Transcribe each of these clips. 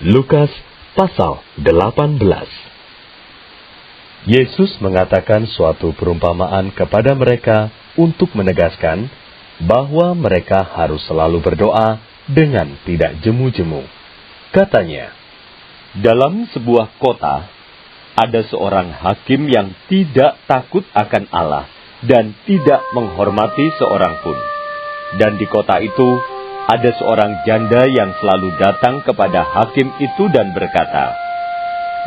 Lukas pasal 18. Yesus mengatakan suatu perumpamaan kepada mereka untuk menegaskan bahwa mereka harus selalu berdoa dengan tidak jemu-jemu. Katanya, dalam sebuah kota, ada seorang hakim yang tidak takut akan Allah dan tidak menghormati seorang pun. Dan di kota itu, ada seorang janda yang selalu datang kepada hakim itu dan berkata,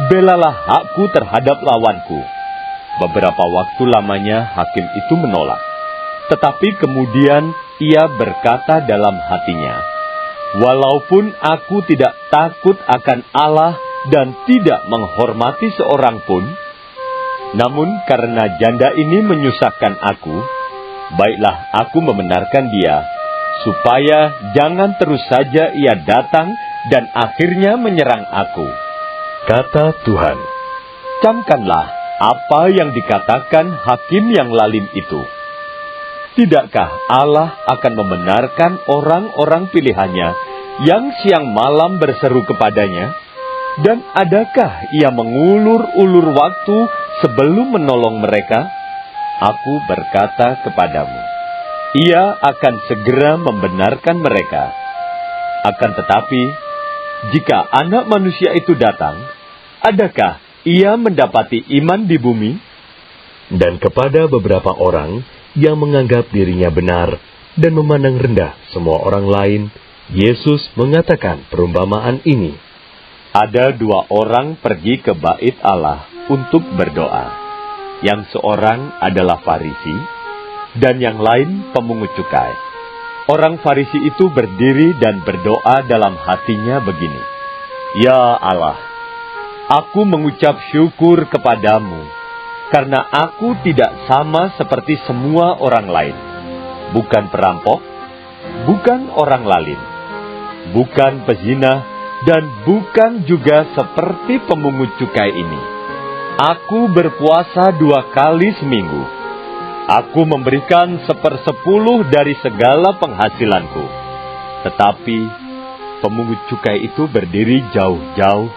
"Belalah hakku terhadap lawanku." Beberapa waktu lamanya hakim itu menolak. Tetapi kemudian ia berkata dalam hatinya, "Walaupun aku tidak takut akan Allah dan tidak menghormati seorang pun, namun karena janda ini menyusahkan aku, baiklah aku membenarkan dia, supaya jangan terus saja ia datang dan akhirnya menyerang aku." Kata Tuhan, "Camkanlah apa yang dikatakan hakim yang lalim itu. Tidakkah Allah akan membenarkan orang-orang pilihannya yang siang malam berseru kepadanya? Dan adakah ia mengulur-ulur waktu sebelum menolong mereka? Aku berkata kepadamu, ia akan segera membenarkan mereka. Akan tetapi, jika Anak Manusia itu datang, adakah ia mendapati iman di bumi?" Dan kepada beberapa orang yang menganggap dirinya benar dan memandang rendah semua orang lain, Yesus mengatakan perumpamaan ini. Ada dua orang pergi ke bait Allah untuk berdoa. Yang seorang adalah Farisi, dan yang lain pemungut cukai. Orang Farisi itu berdiri dan berdoa dalam hatinya begini, "Ya Allah, aku mengucap syukur kepadamu, karena aku tidak sama seperti semua orang lain. Bukan perampok, bukan orang lalim, bukan pezina, dan bukan juga seperti pemungut cukai ini. Aku berpuasa 2 kali seminggu. Aku memberikan 1/10 dari segala penghasilanku." Tetapi pemungut cukai itu berdiri jauh-jauh,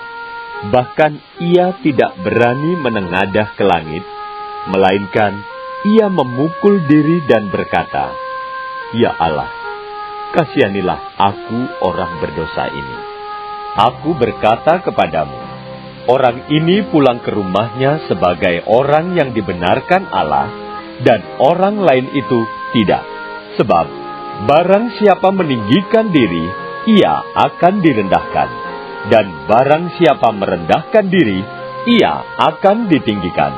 bahkan ia tidak berani menengadah ke langit, melainkan ia memukul diri dan berkata, "Ya Allah, kasihanilah aku orang berdosa ini." Aku berkata kepadamu, orang ini pulang ke rumahnya sebagai orang yang dibenarkan Allah, dan orang lain itu tidak. Sebab barang siapa meninggikan diri, ia akan direndahkan. Dan barang siapa merendahkan diri, ia akan ditinggikan.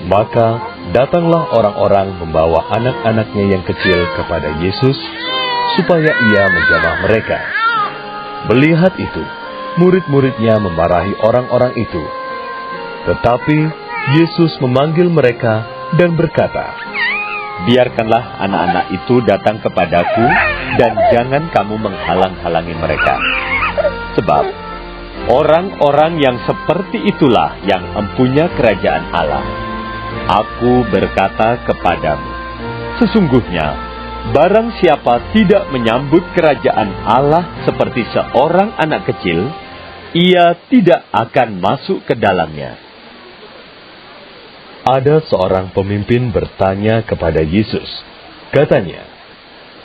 Maka datanglah orang-orang membawa anak-anaknya yang kecil kepada Yesus, supaya ia menjamah mereka. Melihat itu, murid-muridnya memarahi orang-orang itu. Tetapi Yesus memanggil mereka dan berkata, "Biarkanlah anak-anak itu datang kepadaku, dan jangan kamu menghalang-halangi mereka. Sebab orang-orang yang seperti itulah yang empunya kerajaan Allah. Aku berkata kepadamu, sesungguhnya, barang siapa tidak menyambut kerajaan Allah seperti seorang anak kecil, ia tidak akan masuk ke dalamnya." Ada seorang pemimpin bertanya kepada Yesus. Katanya,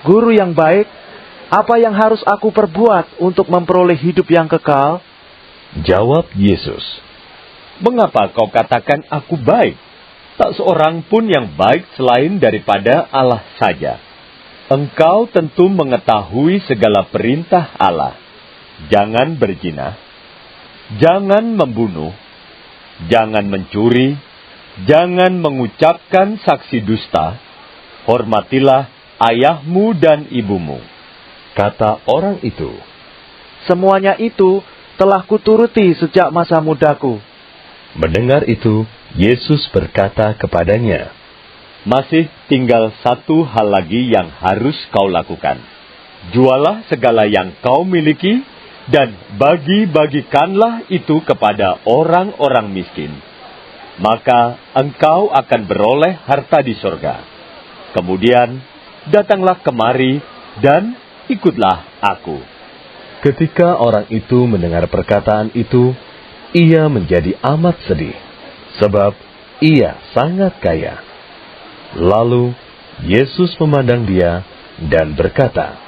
"Guru yang baik, apa yang harus aku perbuat untuk memperoleh hidup yang kekal?" Jawab Yesus, "Mengapa kau katakan aku baik? Tak seorang pun yang baik selain daripada Allah saja. Engkau tentu mengetahui segala perintah Allah. Jangan berzina, jangan membunuh, jangan mencuri, jangan mengucapkan saksi dusta, hormatilah ayahmu dan ibumu." Kata orang itu, "Semuanya itu telah kuturuti sejak masa mudaku." Mendengar itu, Yesus berkata kepadanya, "Masih tinggal satu hal lagi yang harus kau lakukan. Jualah segala yang kau miliki, dan bagi-bagikanlah itu kepada orang-orang miskin. Maka engkau akan beroleh harta di sorga. Kemudian datanglah kemari dan ikutlah aku." Ketika orang itu mendengar perkataan itu, ia menjadi amat sedih, sebab ia sangat kaya. Lalu Yesus memandang dia dan berkata,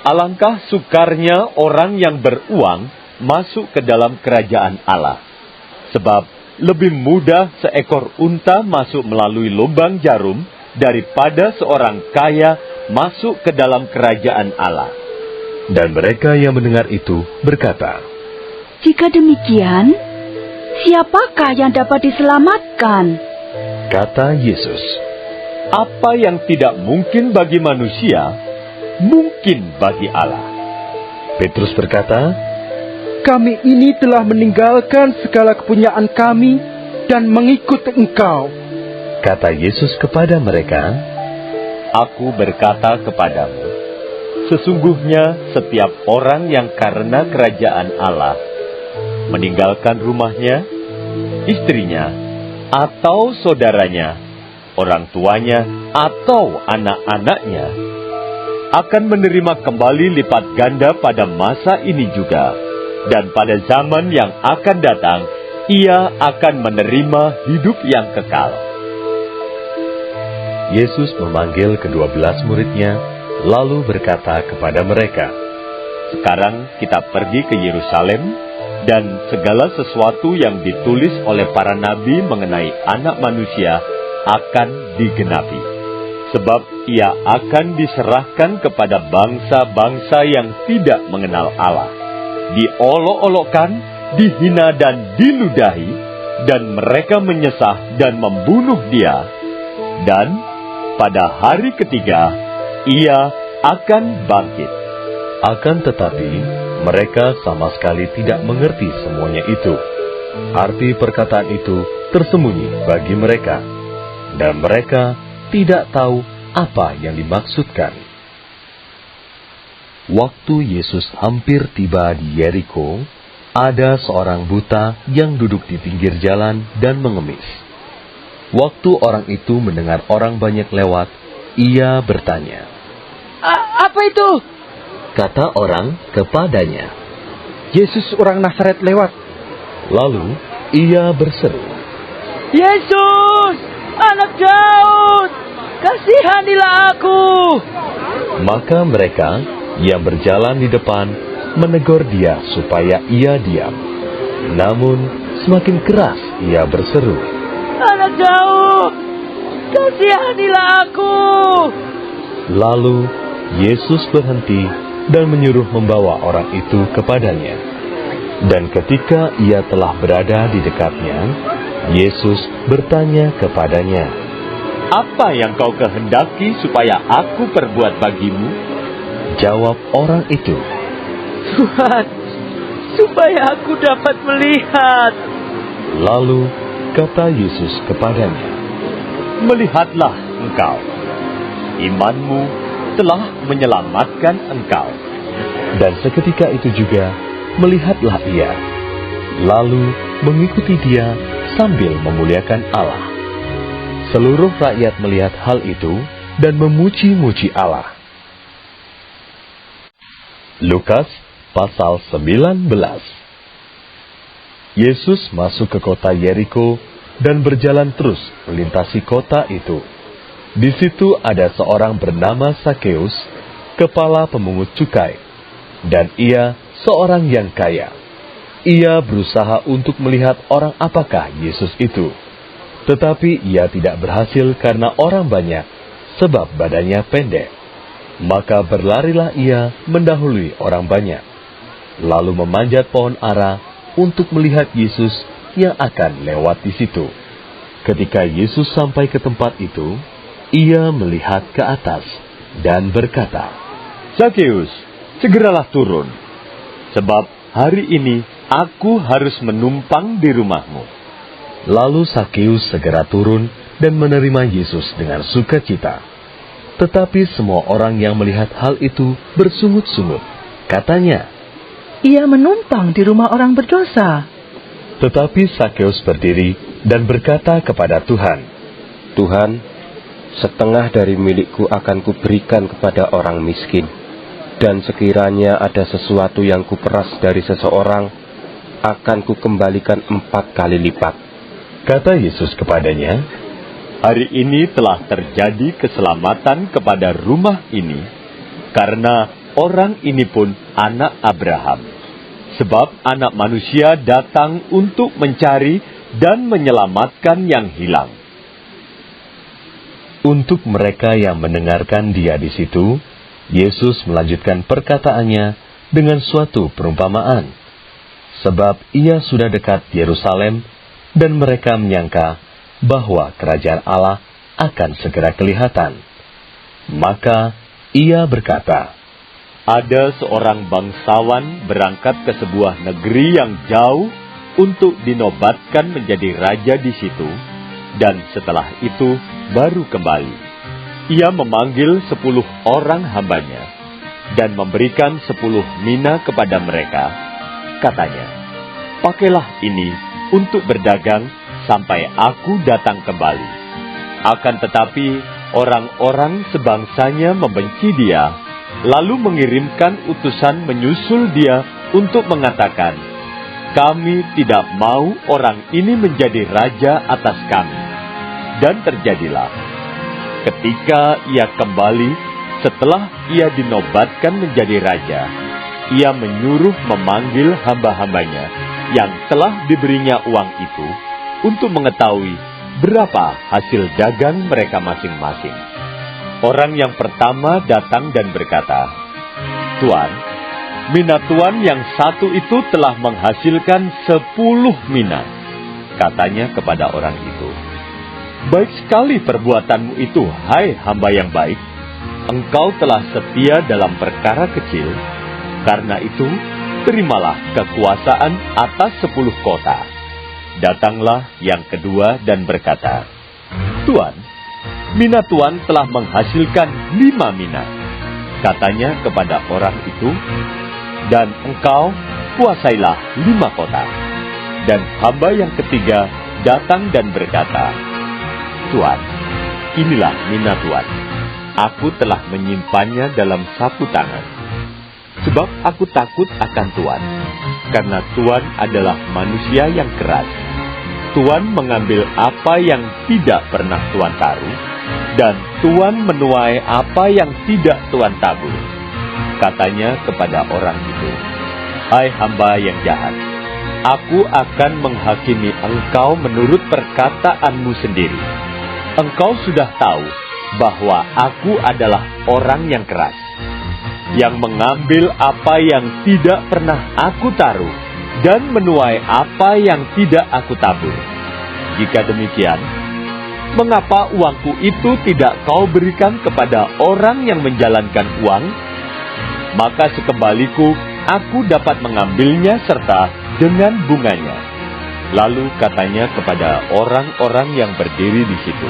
"Alangkah sukarnya orang yang beruang masuk ke dalam kerajaan Allah. Sebab lebih mudah seekor unta masuk melalui lubang jarum daripada seorang kaya masuk ke dalam kerajaan Allah." Dan mereka yang mendengar itu berkata, "Jika demikian, siapakah yang dapat diselamatkan?" Kata Yesus, Apa yang tidak mungkin bagi manusia, mungkin bagi Allah. Petrus berkata, Kami ini telah meninggalkan segala kepunyaan kami dan mengikut Engkau. Kata Yesus kepada mereka, Aku berkata kepadamu, sesungguhnya setiap orang yang karena kerajaan Allah meninggalkan rumahnya, istrinya, atau saudaranya, orang tuanya, atau anak-anaknya, akan menerima kembali lipat ganda pada masa ini juga, dan pada zaman yang akan datang, ia akan menerima hidup yang kekal. Yesus memanggil ke-12 muridnya, lalu berkata kepada mereka, Sekarang kita pergi ke Yerusalem, dan segala sesuatu yang ditulis oleh para nabi mengenai Anak Manusia akan digenapi. Sebab ia akan diserahkan kepada bangsa-bangsa yang tidak mengenal Allah, diolok-olokkan, dihina dan diludahi, dan mereka menyesah dan membunuh dia. Dan pada hari ketiga, ia akan bangkit. Akan tetapi, mereka sama sekali tidak mengerti semuanya itu. Arti perkataan itu tersembunyi bagi mereka, dan mereka tidak tahu apa yang dimaksudkan. Waktu Yesus hampir tiba di Yeriko, ada seorang buta yang duduk di pinggir jalan dan mengemis. Waktu orang itu mendengar orang banyak lewat, ia bertanya, Apa itu? Kata orang kepadanya. Yesus orang Nazaret lewat. Lalu ia berseru, Yesus, Anak Daud, kasihanilah aku. Maka mereka yang berjalan di depan menegur dia supaya ia diam. Namun semakin keras ia berseru, Anak Daud, kasihanilah aku. Lalu Yesus berhenti dan menyuruh membawa orang itu kepadanya. Dan ketika ia telah berada di dekatnya, Yesus bertanya kepadanya, Apa yang kau kehendaki supaya aku perbuat bagimu? Jawab orang itu, Tuhan, supaya aku dapat melihat. Lalu kata Yesus kepadanya, Melihatlah engkau, imanmu telah menyelamatkan engkau. Dan seketika itu juga melihatlah ia, lalu mengikuti dia sambil memuliakan Allah. Seluruh rakyat melihat hal itu dan memuji-muji Allah. Lukas pasal 19. Yesus masuk ke kota Yeriko dan berjalan terus melintasi kota itu. Di situ ada seorang bernama Sakeus, kepala pemungut cukai, dan ia seorang yang kaya. Ia berusaha untuk melihat orang apakah Yesus itu. Tetapi ia tidak berhasil karena orang banyak, sebab badannya pendek. Maka berlarilah ia mendahului orang banyak, lalu memanjat pohon ara untuk melihat Yesus yang akan lewat di situ. Ketika Yesus sampai ke tempat itu, ia melihat ke atas dan berkata, Sakeus, segeralah turun, sebab hari ini aku harus menumpang di rumahmu. Lalu Sakeus segera turun dan menerima Yesus dengan sukacita. Tetapi semua orang yang melihat hal itu bersungut-sungut. Katanya, Ia menumpang di rumah orang berdosa. tetapi Sakeus berdiri dan berkata kepada Tuhan, Tuhan, setengah dari milikku akan kuberikan kepada orang miskin. Dan sekiranya ada sesuatu yang kuperas dari seseorang, akan kukembalikan 4 kali lipat. Kata Yesus kepadanya, hari ini telah terjadi keselamatan kepada rumah ini, karena orang ini pun anak Abraham. Sebab anak manusia datang untuk mencari dan menyelamatkan yang hilang. Untuk mereka yang mendengarkan dia di situ, Yesus melanjutkan perkataannya dengan suatu perumpamaan. Sebab ia sudah dekat Yerusalem, dan mereka menyangka bahwa kerajaan Allah akan segera kelihatan. Maka ia berkata, ada seorang bangsawan berangkat ke sebuah negeri yang jauh untuk dinobatkan menjadi raja di situ, dan setelah itu baru kembali. Ia memanggil 10 orang hambanya, dan memberikan 10 mina kepada mereka. Katanya, pakailah ini untuk berdagang sampai aku datang kembali. Akan tetapi, orang-orang sebangsanya membenci dia, lalu mengirimkan utusan menyusul dia untuk mengatakan, kami tidak mau orang ini menjadi raja atas kami. Dan terjadilah, ketika ia kembali setelah ia dinobatkan menjadi raja, ia menyuruh memanggil hamba-hambanya yang telah diberinya uang itu untuk mengetahui berapa hasil dagang mereka masing-masing. Orang yang pertama datang dan berkata, Tuan, mina Tuan yang satu itu telah menghasilkan 10 mina. Katanya kepada orang itu, baik sekali perbuatanmu itu, hai hamba yang baik. Engkau telah setia dalam perkara kecil, karena itu terimalah kekuasaan atas 10 kota. Datanglah yang kedua dan berkata, Tuan, mina Tuan telah menghasilkan 5 mina. Katanya kepada orang itu, dan engkau kuasailah 5 kota. Dan hamba yang ketiga datang dan berkata, Tuan, inilah mina Tuan. Aku telah menyimpannya dalam saku tangan. Sebab aku takut akan Tuan, karena Tuan adalah manusia yang keras. Tuan mengambil apa yang tidak pernah Tuan taruh, dan Tuan menuai apa yang tidak Tuan tabur. Katanya kepada orang itu, hai hamba yang jahat, aku akan menghakimi engkau menurut perkataanmu sendiri. Engkau sudah tahu bahwa aku adalah orang yang keras, yang mengambil apa yang tidak pernah aku taruh, dan menuai apa yang tidak aku tabur. Jika demikian, mengapa uangku itu tidak kau berikan kepada orang yang menjalankan uang? Maka sekembaliku, aku dapat mengambilnya serta dengan bunganya. Lalu katanya kepada orang-orang yang berdiri di situ,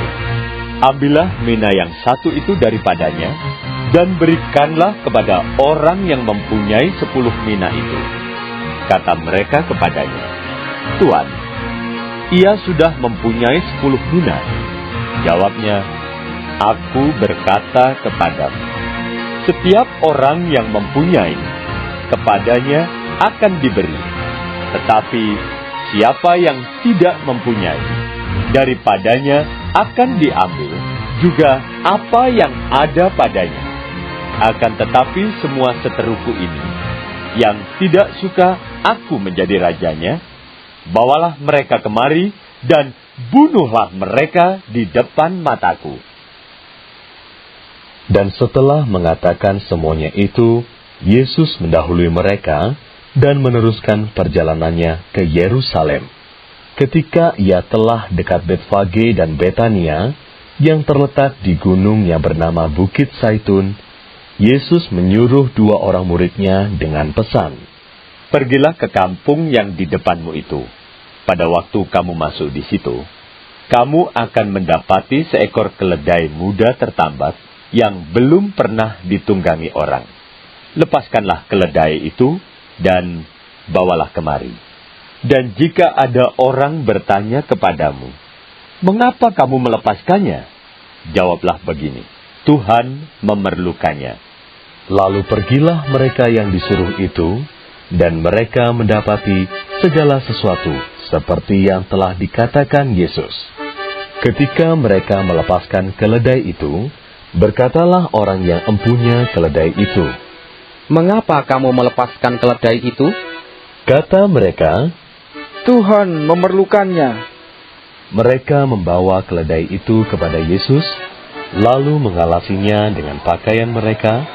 ambillah mina yang satu itu daripadanya, dan berikanlah kepada orang yang mempunyai 10 mina itu. Kata mereka kepadanya, Tuan, ia sudah mempunyai 10 mina. Jawabnya, aku berkata kepadamu, setiap orang yang mempunyai, kepadanya akan diberi. Tetapi siapa yang tidak mempunyai, daripadanya akan diambil juga apa yang ada padanya. Akan tetapi semua seteruku ini, yang tidak suka aku menjadi rajanya, bawalah mereka kemari dan bunuhlah mereka di depan mataku. Dan setelah mengatakan semuanya itu, Yesus mendahului mereka dan meneruskan perjalanannya ke Yerusalem. Ketika ia telah dekat Betfage dan Betania, yang terletak di gunung yang bernama Bukit Zaitun, Yesus menyuruh 2 orang muridnya dengan pesan, pergilah ke kampung yang di depanmu itu. Pada waktu kamu masuk di situ, kamu akan mendapati seekor keledai muda tertambat yang belum pernah ditunggangi orang. Lepaskanlah keledai itu dan bawalah kemari. Dan jika ada orang bertanya kepadamu, mengapa kamu melepaskannya? Jawablah begini, Tuhan memerlukannya. Lalu pergilah mereka yang disuruh itu, dan mereka mendapati segala sesuatu seperti yang telah dikatakan Yesus. Ketika mereka melepaskan keledai itu, berkatalah orang yang empunya keledai itu, "Mengapa kamu melepaskan keledai itu?" Kata mereka, Tuhan memerlukannya. mereka membawa keledai itu kepada Yesus, lalu mengalasinya dengan pakaian mereka,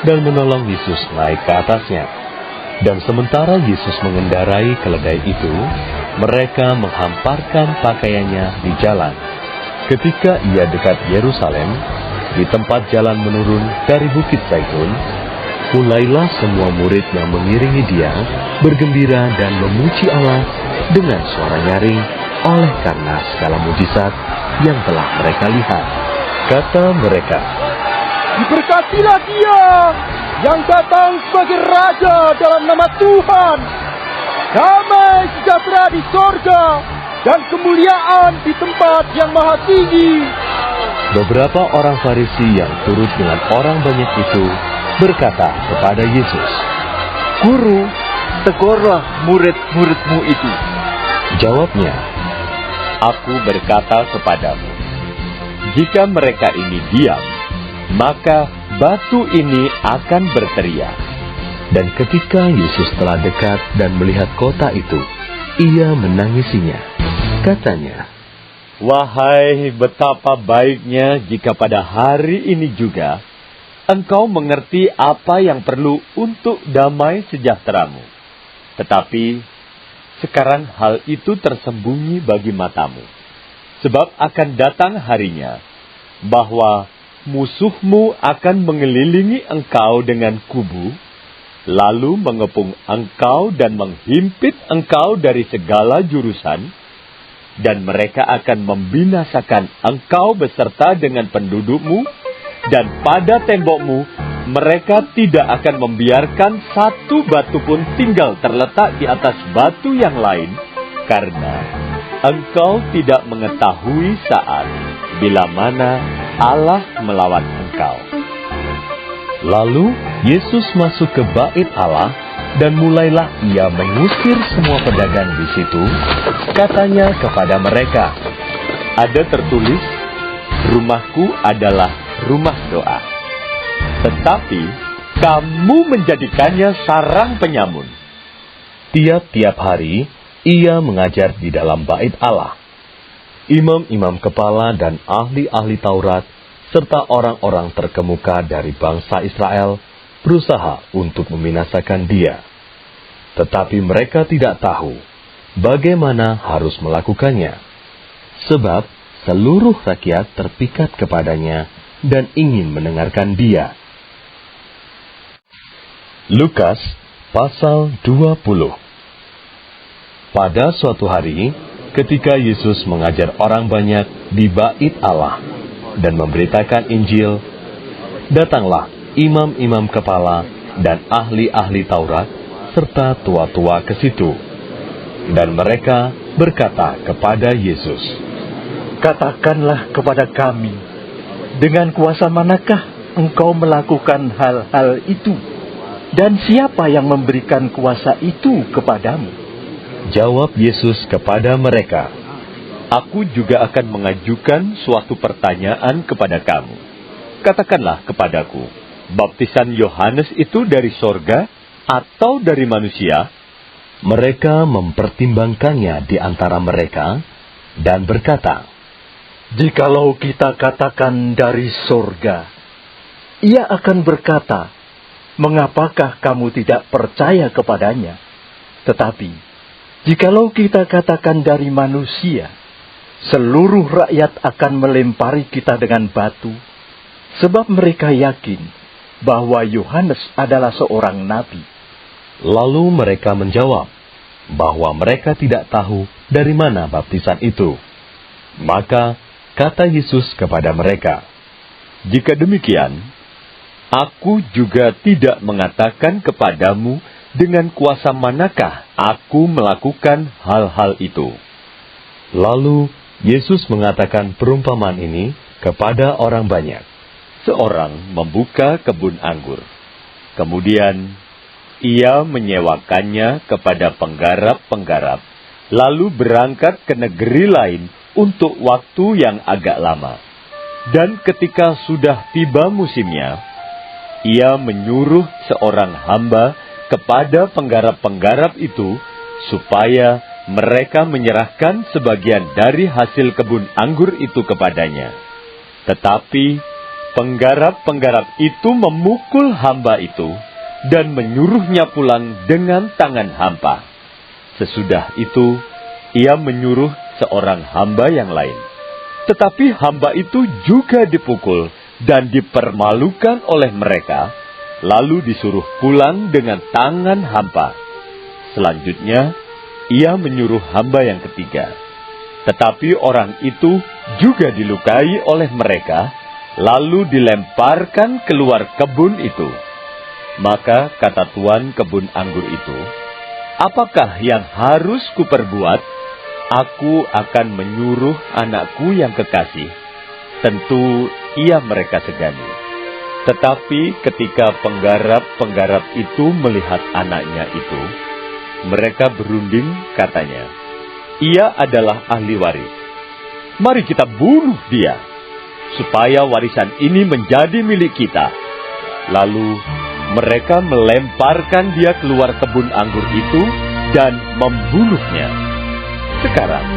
dan menolong Yesus naik ke atasnya. Dan sementara Yesus mengendarai keledai itu, mereka menghamparkan pakaiannya di jalan. Ketika ia dekat Yerusalem, di tempat jalan menurun dari Bukit Zaitun, mulailah semua murid yang mengiringi dia bergembira dan memuji Allah dengan suara nyaring oleh karena segala mujizat yang telah mereka lihat. Kata mereka, Diberkatilah dia yang datang sebagai Raja dalam nama Tuhan. Damai sejahtera di sorga dan kemuliaan di tempat yang maha tinggi. beberapa orang Farisi yang turut dengan orang banyak itu berkata kepada Yesus, Guru, tegurlah murid-muridmu itu. Jawabnya, Aku berkata kepadamu, jika mereka ini diam, maka batu ini akan berteriak. dan ketika Yesus telah dekat dan melihat kota itu, ia menangisinya. Katanya, Wahai betapa baiknya jika pada hari ini juga engkau mengerti apa yang perlu untuk damai sejahteramu. Tetapi sekarang hal itu tersembunyi bagi matamu. Sebab akan datang harinya bahwa musuhmu akan mengelilingi engkau dengan kubu, lalu mengepung engkau dan menghimpit engkau dari segala jurusan, dan mereka akan membinasakan engkau beserta dengan pendudukmu, dan pada tembokmu mereka tidak akan membiarkan satu batu pun tinggal terletak di atas batu yang lain, karena engkau tidak mengetahui saat bila mana Allah melawan engkau. lalu Yesus masuk ke bait Allah, dan mulailah ia mengusir semua pedagang di situ. Katanya kepada mereka, Ada tertulis, rumahku adalah rumah doa. Tetapi kamu menjadikannya sarang penyamun. tiap-tiap hari ia mengajar di dalam bait Allah. Imam-imam kepala dan ahli-ahli Taurat, serta orang-orang terkemuka dari bangsa Israel, berusaha untuk membinasakan dia. Tetapi mereka tidak tahu bagaimana harus melakukannya, sebab seluruh rakyat terpikat kepadanya dan ingin mendengarkan dia. Lukas pasal 20. Pada suatu hari, ketika Yesus mengajar orang banyak di bait Allah dan memberitakan Injil, datanglah imam-imam kepala dan ahli-ahli Taurat serta tua-tua ke situ. Dan mereka berkata kepada Yesus, Katakanlah kepada kami, dengan kuasa manakah engkau melakukan hal-hal itu? Dan siapa yang memberikan kuasa itu kepadamu? Jawab Yesus kepada mereka, Aku juga akan mengajukan suatu pertanyaan kepada kamu. Katakanlah kepadaku, baptisan Yohanes itu dari sorga atau dari manusia? Mereka mempertimbangkannya di antara mereka dan berkata, Jikalau kita katakan dari sorga, ia akan berkata, Mengapakah kamu tidak percaya kepadanya? Tetapi, jikalau kita katakan dari manusia, seluruh rakyat akan melempari kita dengan batu, sebab mereka yakin bahwa Yohanes adalah seorang nabi. Lalu mereka menjawab bahwa mereka tidak tahu dari mana baptisan itu. Maka kata Yesus kepada mereka, Jika demikian, aku juga tidak mengatakan kepadamu dengan kuasa manakah aku melakukan hal-hal itu. Lalu Yesus mengatakan perumpamaan ini kepada orang banyak. Seorang membuka kebun anggur. Kemudian ia menyewakannya kepada penggarap-penggarap, lalu berangkat ke negeri lain untuk waktu yang agak lama. Dan ketika sudah tiba musimnya, ia menyuruh seorang hamba kepada penggarap-penggarap itu supaya mereka menyerahkan sebagian dari hasil kebun anggur itu kepadanya. Tetapi penggarap-penggarap itu memukul hamba itu dan menyuruhnya pulang dengan tangan hampa. Sesudah itu, ia menyuruh seorang hamba yang lain. Tetapi hamba itu juga dipukul dan dipermalukan oleh mereka, lalu disuruh pulang dengan tangan hampa. Selanjutnya, ia menyuruh hamba yang ketiga. Tetapi orang itu juga dilukai oleh mereka, lalu dilemparkan keluar kebun itu. Maka kata tuan kebun anggur itu, "Apakah yang harus kuperbuat? Aku akan menyuruh anakku yang kekasih." Tentu ia mereka segani. Tetapi ketika penggarap-penggarap itu melihat anaknya itu, mereka berunding katanya, "Ia adalah ahli waris. Mari kita bunuh dia, supaya warisan ini menjadi milik kita." Lalu mereka melemparkan dia keluar kebun anggur itu dan membunuhnya. Sekarang,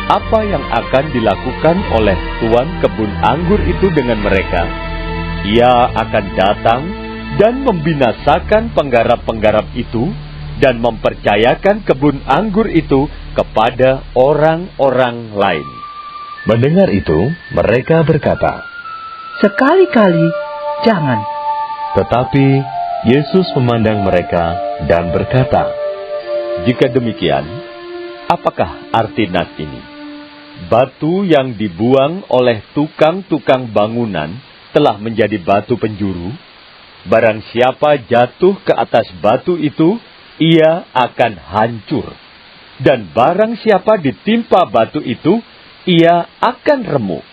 apa yang akan dilakukan oleh tuan kebun anggur itu dengan mereka? Ia akan datang dan membinasakan penggarap-penggarap itu dan mempercayakan kebun anggur itu kepada orang-orang lain. Mendengar itu, mereka berkata, Sekali-kali jangan. Tetapi Yesus memandang mereka dan berkata, Jika demikian, apakah arti nas ini? Batu yang dibuang oleh tukang-tukang bangunan telah menjadi batu penjuru. Barang siapa jatuh ke atas batu itu, ia akan hancur. Dan barang siapa ditimpa batu itu, ia akan remuk.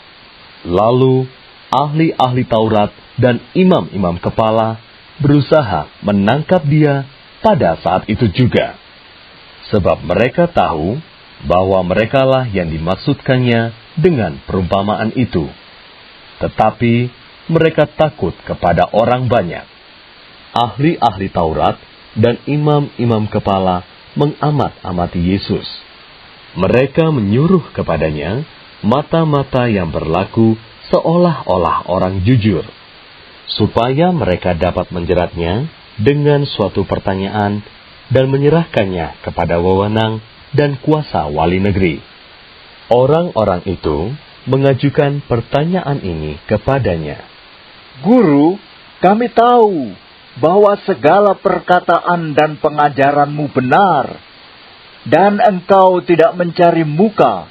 Lalu ahli-ahli Taurat dan imam-imam kepala berusaha menangkap dia pada saat itu juga. Sebab mereka tahu bahwa merekalah yang dimaksudkannya dengan perumpamaan itu. Tetapi mereka takut kepada orang banyak. Ahli-ahli Taurat dan imam-imam kepala mengamat-amati Yesus. Mereka menyuruh kepadanya mata-mata yang berlaku seolah-olah orang jujur, supaya mereka dapat menjeratnya dengan suatu pertanyaan dan menyerahkannya kepada wewenang dan kuasa wali negeri. Orang-orang itu mengajukan pertanyaan ini kepadanya. Guru, kami tahu bahwa segala perkataan dan pengajaranmu benar, dan engkau tidak mencari muka,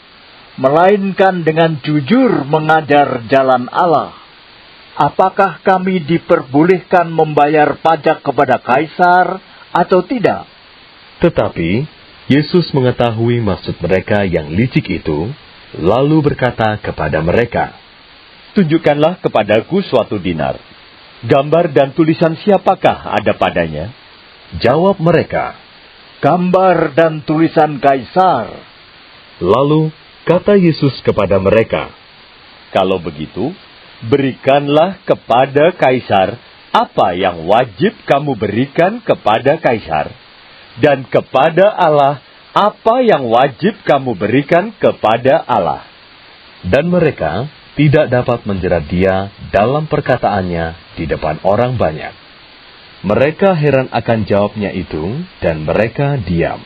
melainkan dengan jujur mengajar jalan Allah. Apakah kami diperbolehkan membayar pajak kepada Kaisar atau tidak? Tetapi Yesus mengetahui maksud mereka yang licik itu, lalu berkata kepada mereka, Tunjukkanlah kepadaku suatu dinar. Gambar dan tulisan siapakah ada padanya? Jawab mereka, Gambar dan tulisan Kaisar. Lalu kata Yesus kepada mereka, Kalau begitu, berikanlah kepada Kaisar apa yang wajib kamu berikan kepada Kaisar, dan kepada Allah apa yang wajib kamu berikan kepada Allah. Dan mereka tidak dapat menjerat dia dalam perkataannya di depan orang banyak. Mereka heran akan jawabnya itu, dan mereka diam.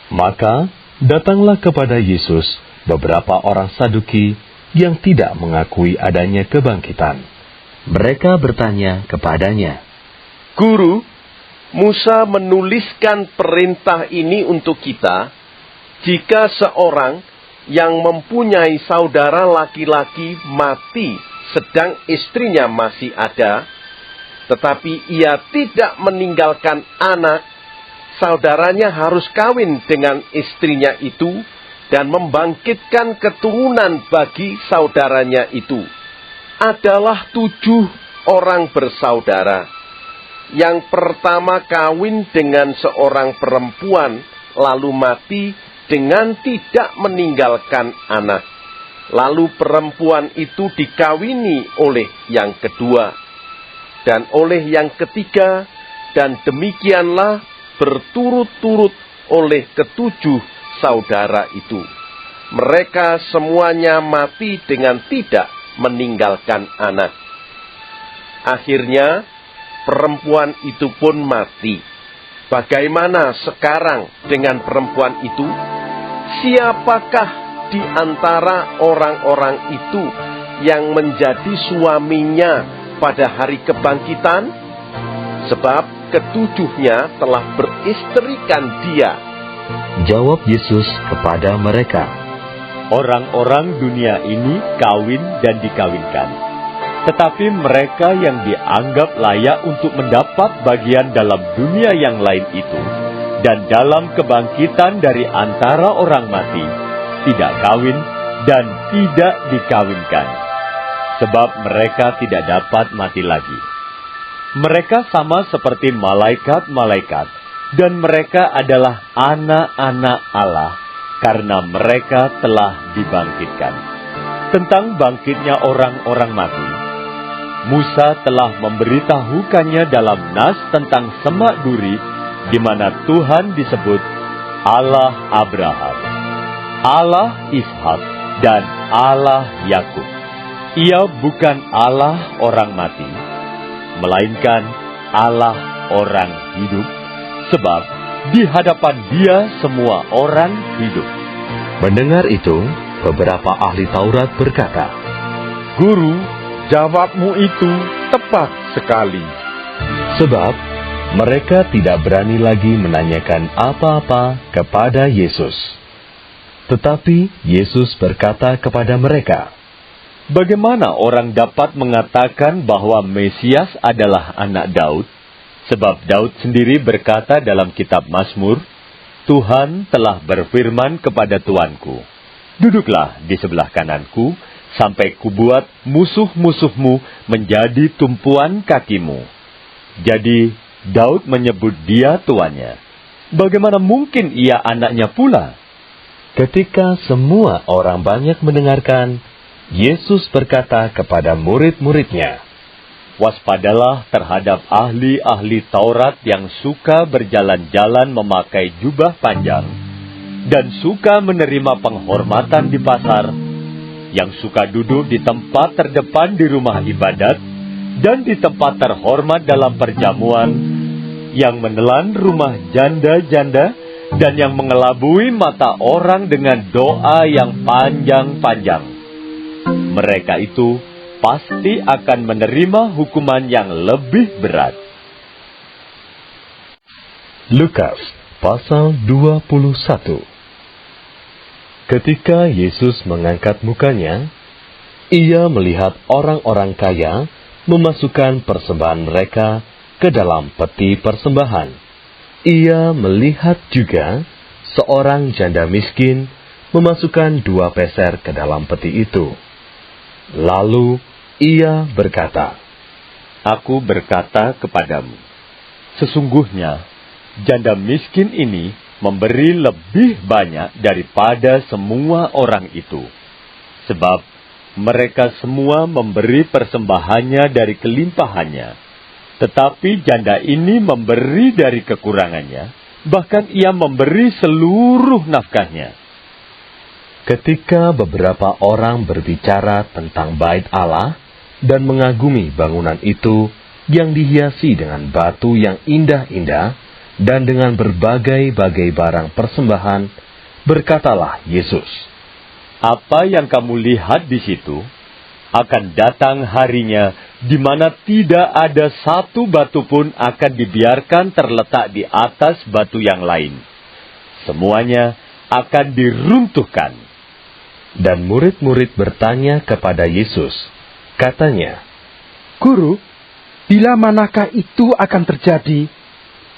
Maka datanglah kepada Yesus beberapa orang Saduki yang tidak mengakui adanya kebangkitan. Mereka bertanya kepadanya, Guru, Musa menuliskan perintah ini untuk kita, jika seorang yang mempunyai saudara laki-laki mati sedang istrinya masih ada, tetapi ia tidak meninggalkan anak, saudaranya harus kawin dengan istrinya itu dan membangkitkan keturunan bagi saudaranya itu. Adalah 7 orang bersaudara. yang pertama kawin dengan seorang perempuan, lalu mati dengan tidak meninggalkan anak. Lalu perempuan itu dikawini oleh yang kedua, dan oleh yang ketiga, dan demikianlah berturut-turut oleh ketujuh saudara itu. Mereka semuanya mati dengan tidak meninggalkan anak. Akhirnya, perempuan itu pun mati. Bagaimana sekarang dengan perempuan itu? Siapakah di antara orang-orang itu yang menjadi suaminya pada hari kebangkitan? Sebab ketujuhnya telah beristrikan dia. Jawab Yesus kepada mereka, Orang-orang dunia ini kawin dan dikawinkan. Tetapi mereka yang dianggap layak untuk mendapat bagian dalam dunia yang lain itu, dan dalam kebangkitan dari antara orang mati, tidak kawin dan tidak dikawinkan. Sebab mereka tidak dapat mati lagi. Mereka sama seperti malaikat-malaikat, dan mereka adalah anak-anak Allah, karena mereka telah dibangkitkan. Tentang bangkitnya orang-orang mati, Musa telah memberitahukannya dalam nas tentang semak duri, di mana Tuhan disebut Allah Abraham, Allah Ishak, dan Allah Yakub. Ia bukan Allah orang mati, melainkan Allah orang hidup, sebab di hadapan Dia semua orang hidup. Mendengar itu, beberapa ahli Taurat berkata, Guru, jawabmu itu tepat sekali. sebab mereka tidak berani lagi menanyakan apa-apa kepada Yesus. Tetapi Yesus berkata kepada mereka, Bagaimana orang dapat mengatakan bahwa Mesias adalah anak Daud? Sebab Daud sendiri berkata dalam kitab Mazmur, Tuhan telah berfirman kepada Tuanku, duduklah di sebelah kananku, sampai kubuat musuh-musuhmu menjadi tumpuan kakimu. Jadi Daud menyebut dia tuannya. Bagaimana mungkin ia anaknya pula? ketika semua orang banyak mendengarkan, Yesus berkata kepada murid-muridnya, Waspadalah terhadap ahli-ahli Taurat yang suka berjalan-jalan memakai jubah panjang, dan suka menerima penghormatan di pasar, yang suka duduk di tempat terdepan di rumah ibadat, dan di tempat terhormat dalam perjamuan, yang menelan rumah janda-janda, dan yang mengelabui mata orang dengan doa yang panjang-panjang. Mereka itu pasti akan menerima hukuman yang lebih berat. Lukas pasal 21. Ketika Yesus mengangkat mukanya, ia melihat orang-orang kaya memasukkan persembahan mereka ke dalam peti persembahan. Ia melihat juga seorang janda miskin memasukkan 2 peser ke dalam peti itu. Lalu ia berkata, Aku berkata kepadamu, sesungguhnya janda miskin ini memberi lebih banyak daripada semua orang itu. Sebab mereka semua memberi persembahannya dari kelimpahannya. Tetapi janda ini memberi dari kekurangannya, bahkan ia memberi seluruh nafkahnya. Ketika beberapa orang berbicara tentang bait Allah dan mengagumi bangunan itu yang dihiasi dengan batu yang indah-indah dan dengan berbagai-bagai barang persembahan, berkatalah Yesus, Apa yang kamu lihat di situ, akan datang harinya di mana tidak ada satu batu pun akan dibiarkan terletak di atas batu yang lain. Semuanya akan diruntuhkan. Dan murid-murid bertanya kepada Yesus. Katanya, Guru, bila manakah itu akan terjadi?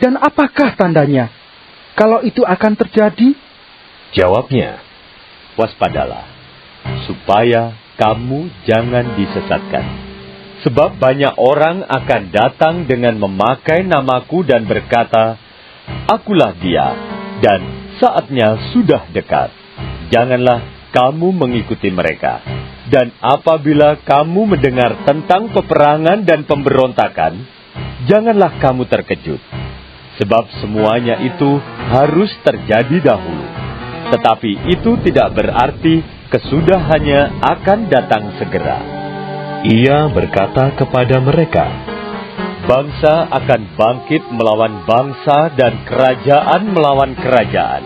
Dan apakah tandanya? Kalau itu akan terjadi? Jawabnya, Waspadalah, supaya kamu jangan disesatkan. Sebab banyak orang akan datang dengan memakai namaku dan berkata, "Akulah dia," dan saatnya sudah dekat. Janganlah kamu mengikuti mereka. Dan apabila kamu mendengar tentang peperangan dan pemberontakan, janganlah kamu terkejut. Sebab semuanya itu harus terjadi dahulu. Tetapi itu tidak berarti kesudahannya akan datang segera. Ia berkata kepada mereka, Bangsa akan bangkit melawan bangsa dan kerajaan melawan kerajaan.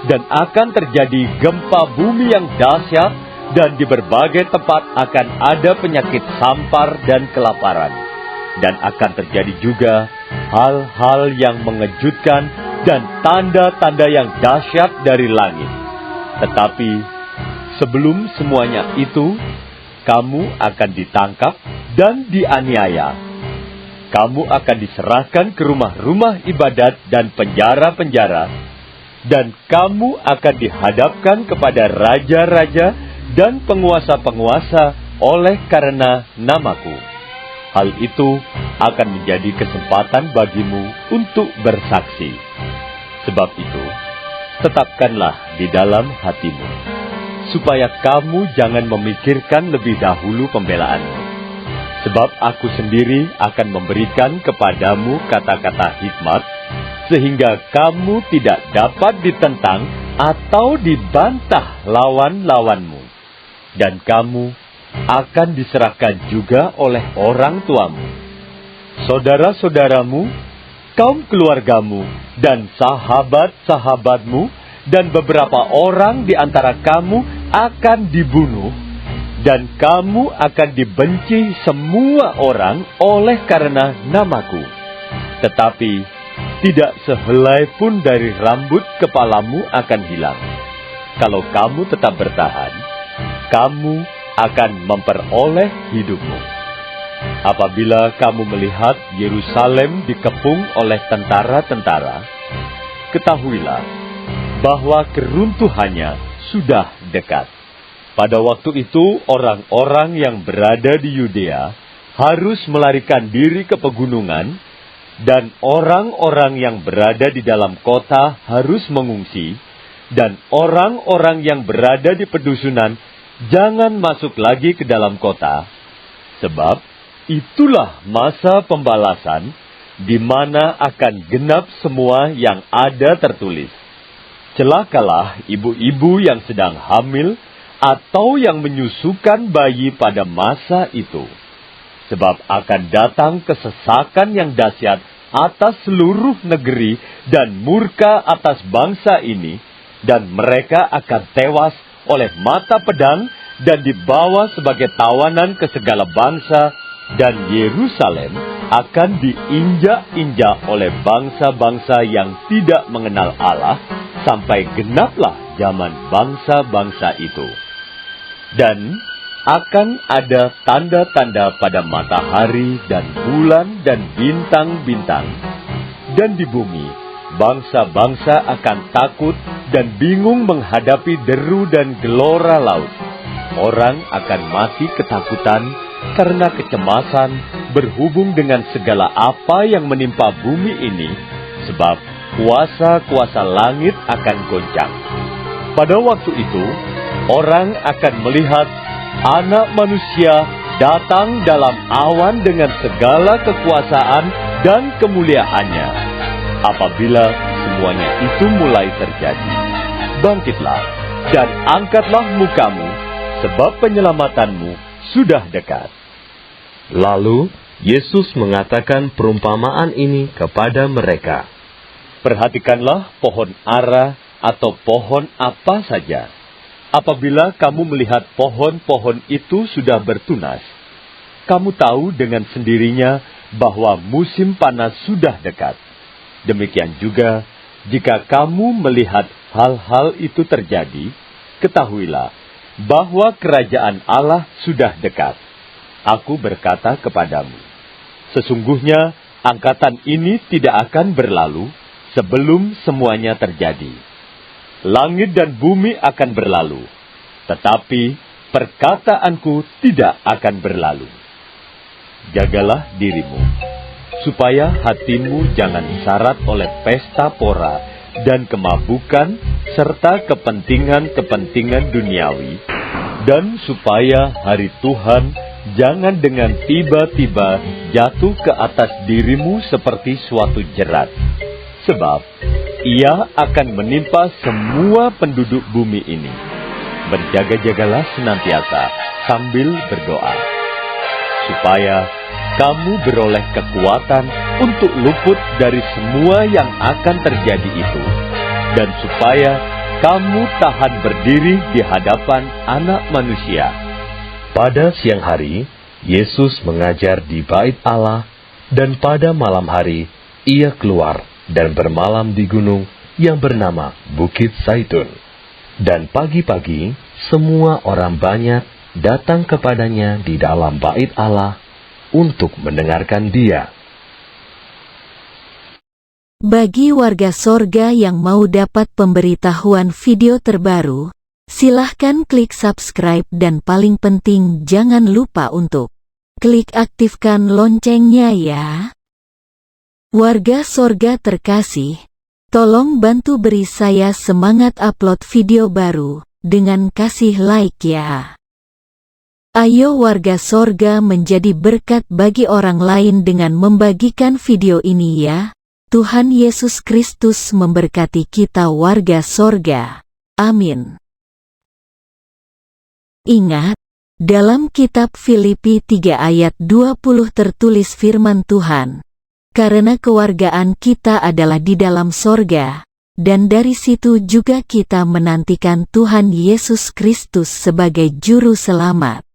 Dan akan terjadi gempa bumi yang dahsyat, dan di berbagai tempat akan ada penyakit sampar dan kelaparan. Dan akan terjadi juga hal-hal yang mengejutkan dan tanda-tanda yang dahsyat dari langit. Tetapi sebelum semuanya itu, kamu akan ditangkap dan dianiaya. Kamu akan diserahkan ke rumah-rumah ibadat dan penjara-penjara, dan kamu akan dihadapkan kepada raja-raja dan penguasa-penguasa oleh karena namaku. Hal itu akan menjadi kesempatan bagimu untuk bersaksi. Sebab itu, tetapkanlah di dalam hatimu, supaya kamu jangan memikirkan lebih dahulu pembelaanmu. Sebab aku sendiri akan memberikan kepadamu kata-kata hikmat, sehingga kamu tidak dapat ditentang atau dibantah lawan-lawanmu. Dan kamu akan diserahkan juga oleh orang tuamu, saudara-saudaramu, kaum keluargamu, dan sahabat-sahabatmu, dan beberapa orang di antara kamu akan dibunuh, dan kamu akan dibenci semua orang oleh karena namaku. Tetapi tidak sehelai pun dari rambut kepalamu akan hilang. Kalau kamu tetap bertahan, kamu akan memperoleh hidupmu. Apabila kamu melihat Yerusalem dikepung oleh tentara-tentara, ketahuilah bahwa keruntuhannya sudah dekat. Pada waktu itu, orang-orang yang berada di Yudea harus melarikan diri ke pegunungan, dan orang-orang yang berada di dalam kota harus mengungsi, dan orang-orang yang berada di pedusunan jangan masuk lagi ke dalam kota, sebab itulah masa pembalasan, di mana akan genap semua yang ada tertulis. Celakalah ibu-ibu yang sedang hamil, atau yang menyusukan bayi pada masa itu. Sebab akan datang kesesakan yang dahsyat atas seluruh negeri, dan murka atas bangsa ini, dan mereka akan tewas oleh mata pedang, dan dibawa sebagai tawanan ke segala bangsa, dan Yerusalem akan diinjak-injak oleh bangsa-bangsa yang tidak mengenal Allah, sampai genaplah zaman bangsa-bangsa itu. Dan akan ada tanda-tanda pada matahari dan bulan dan bintang-bintang, dan di bumi bangsa-bangsa akan takut dan bingung menghadapi deru dan gelora laut. Orang akan mati ketakutan karena kecemasan berhubung dengan segala apa yang menimpa bumi ini, sebab kuasa-kuasa langit akan goncang. Pada waktu itu, orang akan melihat Anak Manusia datang dalam awan dengan segala kekuasaan dan kemuliaannya. Apabila semuanya itu mulai terjadi, bangkitlah dan angkatlah mukamu, sebab penyelamatanmu sudah dekat. Lalu Yesus mengatakan perumpamaan ini kepada mereka. Perhatikanlah pohon ara atau pohon apa saja. Apabila kamu melihat pohon-pohon itu sudah bertunas, kamu tahu dengan sendirinya bahwa musim panas sudah dekat. Demikian juga, jika kamu melihat hal-hal itu terjadi, ketahuilah bahwa kerajaan Allah sudah dekat. Aku berkata kepadamu, sesungguhnya angkatan ini tidak akan berlalu sebelum semuanya terjadi. Langit dan bumi akan berlalu, tetapi perkataanku tidak akan berlalu. jagalah dirimu, supaya hatimu jangan syarat oleh pesta pora dan kemabukan serta kepentingan-kepentingan duniawi, dan supaya hari Tuhan jangan dengan tiba-tiba jatuh ke atas dirimu seperti suatu jerat, sebab ia akan menimpa semua penduduk bumi ini. Berjaga-jagalah senantiasa sambil berdoa, supaya kamu beroleh kekuatan untuk luput dari semua yang akan terjadi itu, dan supaya kamu tahan berdiri di hadapan Anak Manusia. Pada siang hari, Yesus mengajar di Bait Allah, dan pada malam hari, ia keluar dan bermalam di gunung yang bernama Bukit Zaitun. Dan pagi-pagi, semua orang banyak datang kepadanya di dalam Bait Allah untuk mendengarkan Dia. Bagi warga sorga yang mau dapat pemberitahuan video terbaru, silahkan klik subscribe dan paling penting jangan lupa untuk klik aktifkan loncengnya ya. Warga sorga terkasih, tolong bantu beri saya semangat upload video baru dengan kasih like ya. Ayo warga sorga menjadi berkat bagi orang lain dengan membagikan video ini ya. Tuhan Yesus Kristus memberkati kita warga sorga. Amin. Ingat, dalam kitab Filipi 3 ayat 20 tertulis firman Tuhan, karena kewargaan kita adalah di dalam sorga, dan dari situ juga kita menantikan Tuhan Yesus Kristus sebagai Juru Selamat.